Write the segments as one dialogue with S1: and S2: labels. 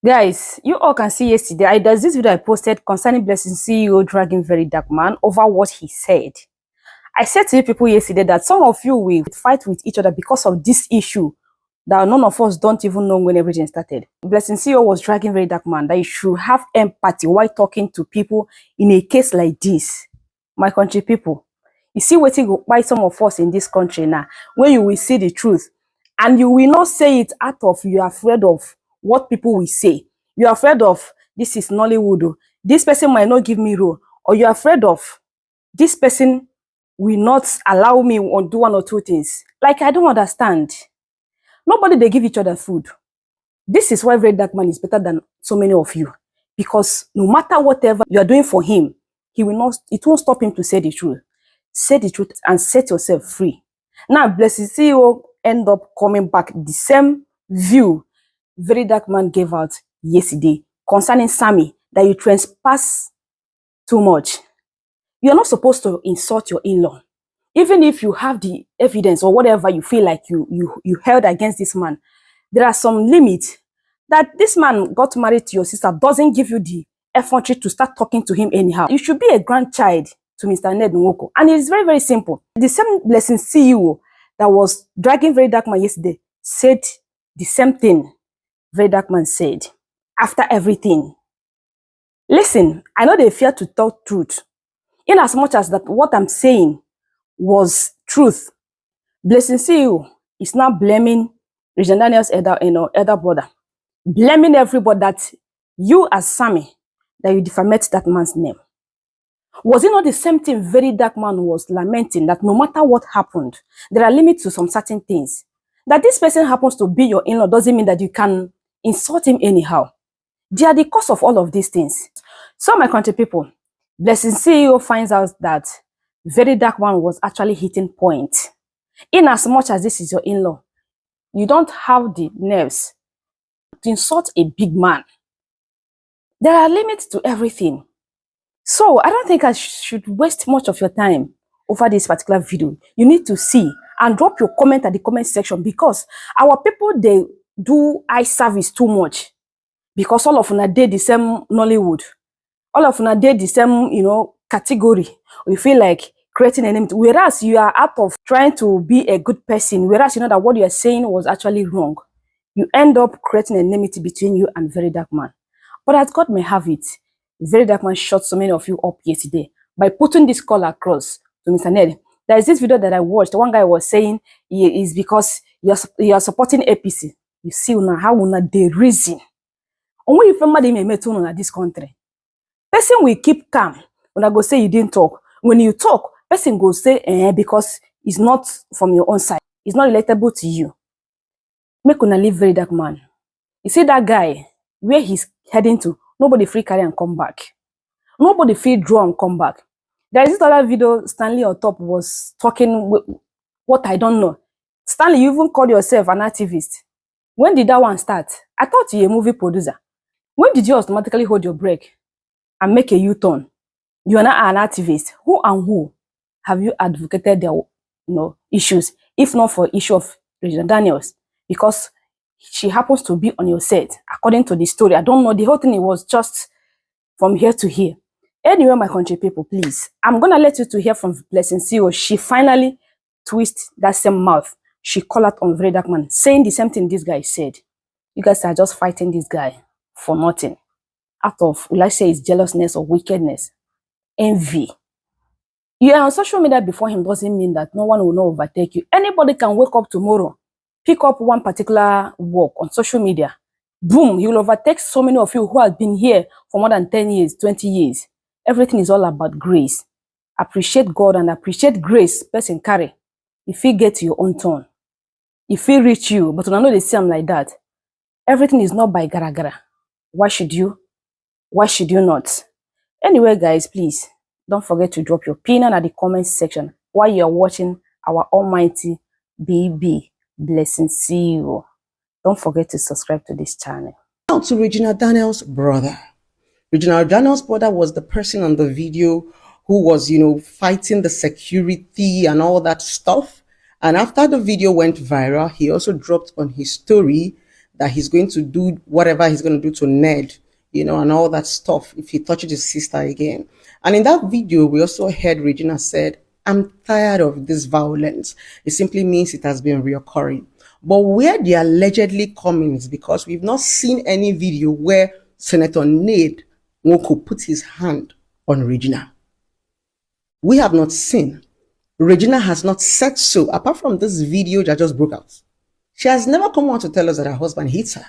S1: Guys, you all can see yesterday, there's this video I posted concerning Blessing CEO dragging very dark man over what he said. I said to you people yesterday that some of you will fight with each other because of this issue that none of us don't even know when everything started. Blessing CEO was dragging very dark man, that you should have empathy while talking to people in a case like this. My country people, you see what go by some of us in this country now, when you will see the truth and you will not say it out of you are afraid of what people will say. You're afraid of this is Nollywood, oh, this person might not give me role, or you're afraid of this person will not allow me to do one or two things. Like, I don't understand. Nobody they give each other food. This is why very dark man is better than so many of you, because no matter whatever you are doing for him, he will not. It won't stop him to say the truth. Say the truth and set yourself free. Now, Blessingceo end up coming back the same view very dark man gave out yesterday concerning Sammy, that you trespass too much. You're not supposed to insult your in-law. Even if you have the evidence or whatever you feel like you held against this man, there are some limits that this man got married to your sister doesn't give you the effrontery to start talking to him anyhow. You should be a grandchild to Mr. Ned Nwoko. And it's very, very simple. The same Blessing CEO that was dragging very dark man yesterday said the same thing very dark man said after everything. Listen, I know they fear to tell truth, in as much as that what I'm saying was truth. Blessingceo is now blaming Regina Daniels' elder brother, blaming everybody that you as Sammy, that you defamate that man's name. Was it not the same thing very dark man was lamenting, that no matter what happened, there are limits to some certain things? That this person happens to be your in-law doesn't mean that you can insult him anyhow. They are the cause of all of these things. So, my country people, Blessingceo finds out that very dark man was actually hitting point. In as much as this is your in-law, you don't have the nerves to insult a big man. There are limits to everything. So, I don't think I should waste much of your time over this particular video. You need to see and drop your comment at the comment section, because our people, they do eye service too much, because all of them did the same Nollywood. All of them did the same, category. We feel like creating an enemy, whereas you are out of trying to be a good person, whereas you know that what you are saying was actually wrong. You end up creating an enmity between you and very dark man. But as God may have it, very dark man shot so many of you up yesterday by putting this call across to Mr. Ned. There is this video that I watched. One guy was saying it is because you are supporting APC. You see how they reason. Only if somebody may meet in this country, person will keep calm when I go say you didn't talk. When you talk, person go say because it's not from your own side. It's not relatable to you. Make una leave very dark man. You see that guy, where he's heading to, nobody free carry and come back. Nobody free draw and come back. There is this other video Stanley on top was talking what I don't know. Stanley, you even called yourself an activist. When did that one start? I thought you were a movie producer. When did you automatically hold your brake and make a U-turn? You are not an activist. Who and who have you advocated their issues, if not for issue of Regina Daniels? Because she happens to be on your set, according to the story. I don't know, the whole thing, it was just from here to here. Anyway, my country people, please, I'm gonna let you to hear from Blessingceo. She finally twists that same mouth. She called out on very dark man, saying the same thing this guy said. You guys are just fighting this guy for nothing. Out of, will I say, it's jealousness or wickedness, envy. You are on social media before him doesn't mean that no one will not overtake you. Anybody can wake up tomorrow, pick up one particular work on social media, boom, he will overtake so many of you who have been here for more than 10 years, 20 years. Everything is all about grace. Appreciate God and appreciate grace. Person carry. If you get to your own turn, if he reach you, but when I know they see I'm like that, everything is not by gara. Why should you? Why should you not? Anyway, guys, please don't forget to drop your opinion at the comment section while you're watching our almighty baby Blessingceo. Don't forget to subscribe to this channel.
S2: Now to Regina Daniels' brother. Regina Daniels' brother was the person on the video who was, fighting the security and all that stuff. And after the video went viral, he also dropped on his story that he's going to do whatever he's going to do to Ned, and all that stuff if he touches his sister again. And in that video, we also heard Regina said, I'm tired of this violence. It simply means it has been reoccurring. But where they allegedly coming is because we've not seen any video where Senator Ned Nwoko put his hand on Regina. We have not seen. Regina has not said so, apart from this video that just broke out. She has never come out to tell us that her husband hits her,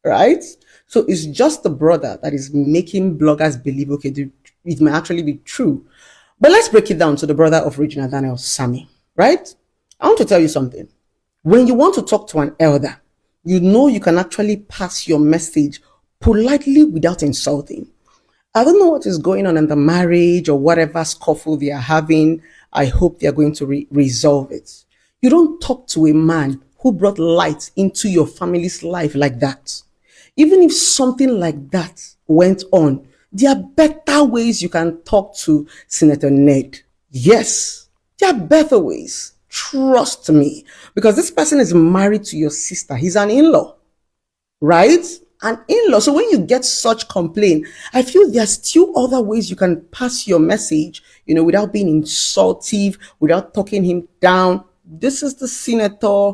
S2: right? So it's just the brother that is making bloggers believe, okay, it may actually be true. But let's break it down to the brother of Regina Daniels, Sammy, right? I want to tell you something. When you want to talk to an elder, you know you can actually pass your message politely without insulting. I don't know what is going on in the marriage or whatever scuffle they are having. I hope they are going to resolve it. You don't talk to a man who brought light into your family's life like that. Even if something like that went on, there are better ways you can talk to Senator Ned. Yes, there are better ways. Trust me. Because this person is married to your sister. He's an in-law, right? An in-law. So when you get such complaint, I feel there's still other ways you can pass your message, without being insultive, without talking him down. This is the senator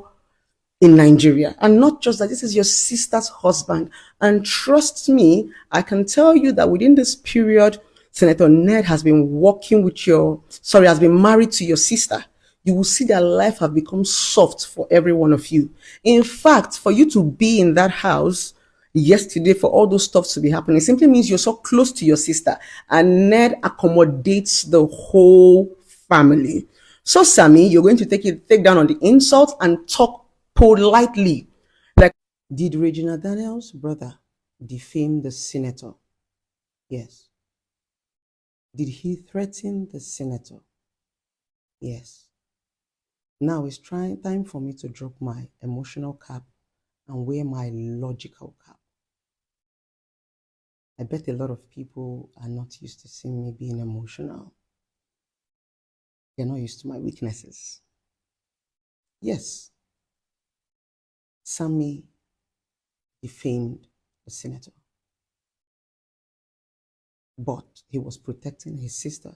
S2: in Nigeria. And not just that, this is your sister's husband. And trust me, I can tell you that within this period, Senator Ned has been has been married to your sister. You will see that life have become soft for every one of you. In fact, for you to be in that house yesterday, for all those stuff to be happening, simply means you're so close to your sister. And Ned accommodates the whole family. So, Sammy, you're going to take down on the insult and talk politely. Like, did Regina Daniels' brother defame the senator? Yes. Did he threaten the senator? Yes. Now it's time for me to drop my emotional cap and wear my logical cap. I bet a lot of people are not used to seeing me being emotional. They're not used to my weaknesses. Yes, Sammy defamed the senator, but he was protecting his sister.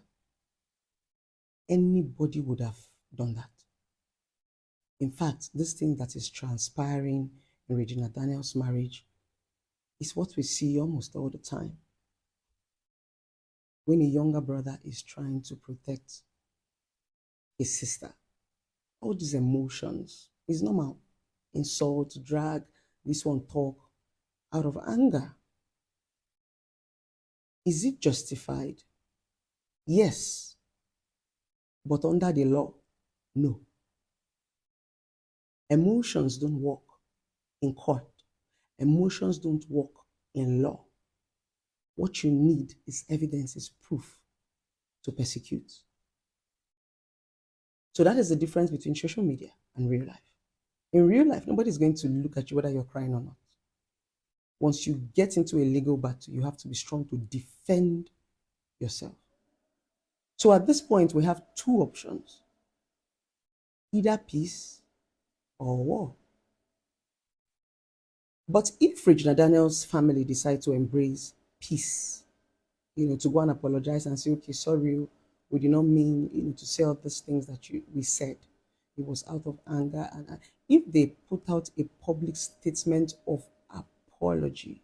S2: Anybody would have done that. In fact, this thing that is transpiring in Regina Daniels' marriage is what we see almost all the time. When a younger brother is trying to protect his sister, all these emotions is normal. Insult, drag, this one talk out of anger. Is it justified? Yes. But under the law, no. Emotions don't work in court. Emotions don't work in law. What you need is evidence, is proof to persecute. So that is the difference between social media and real life. In real life, nobody's going to look at you whether you're crying or not. Once you get into a legal battle, you have to be strong to defend yourself. So at this point, we have two options: either peace or war. But if Regina Daniels' family decide to embrace peace, to go and apologize and say, okay, sorry, we did not mean, to say all these things that we said. It was out of anger. And if they put out a public statement of apology,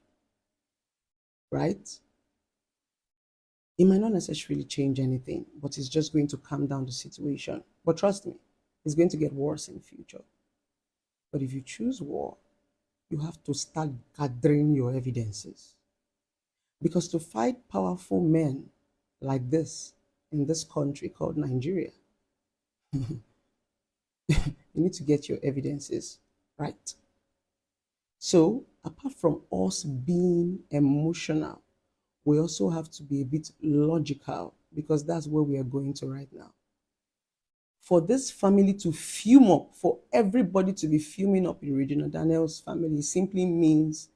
S2: right? It might not necessarily change anything, but it's just going to calm down the situation. But trust me, it's going to get worse in the future. But if you choose war, you have to start gathering your evidences. Because to fight powerful men like this in this country called Nigeria, you need to get your evidences right. So, apart from us being emotional, we also have to be a bit logical, because that's where we are going to right now. For this family to fume up, for everybody to be fuming up in Regina Daniels' family, simply means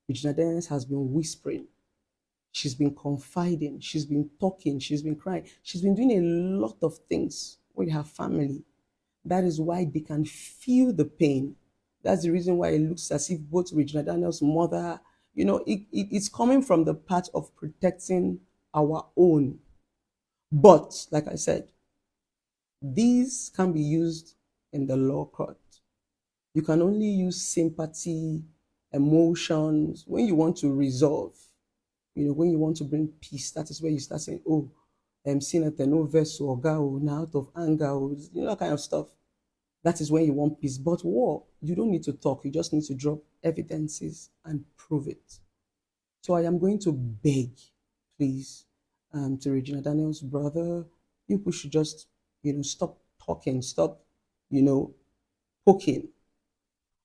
S2: Regina Daniels has been whispering. She's been confiding. She's been talking. She's been crying. She's been doing a lot of things with her family. That is why they can feel the pain. That's the reason why it looks as if both Regina Daniels' mother, it's coming from the part of protecting our own. But, like I said, these can be used in the law court. You can only use sympathy, emotions when you want to resolve. When you want to bring peace, that is where you start saying, oh, Senator, no vessel or go now out of anger, that kind of stuff. That is when you want peace. But war, you don't need to talk. You just need to drop evidences and prove it. So I am going to beg, please, to Regina Daniels' brother, people should just, stop talking, stop, poking.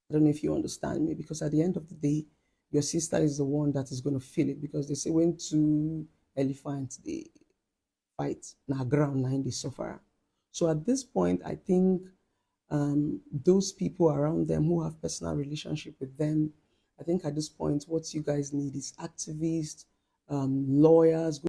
S2: I don't know if you understand me, because at the end of the day, your sister is the one that is going to feel it, because they say when two elephants, they fight, na ground, na in the suffer. So at this point, I think those people around them who have personal relationship with them, I think at this point, what you guys need is activists, lawyers,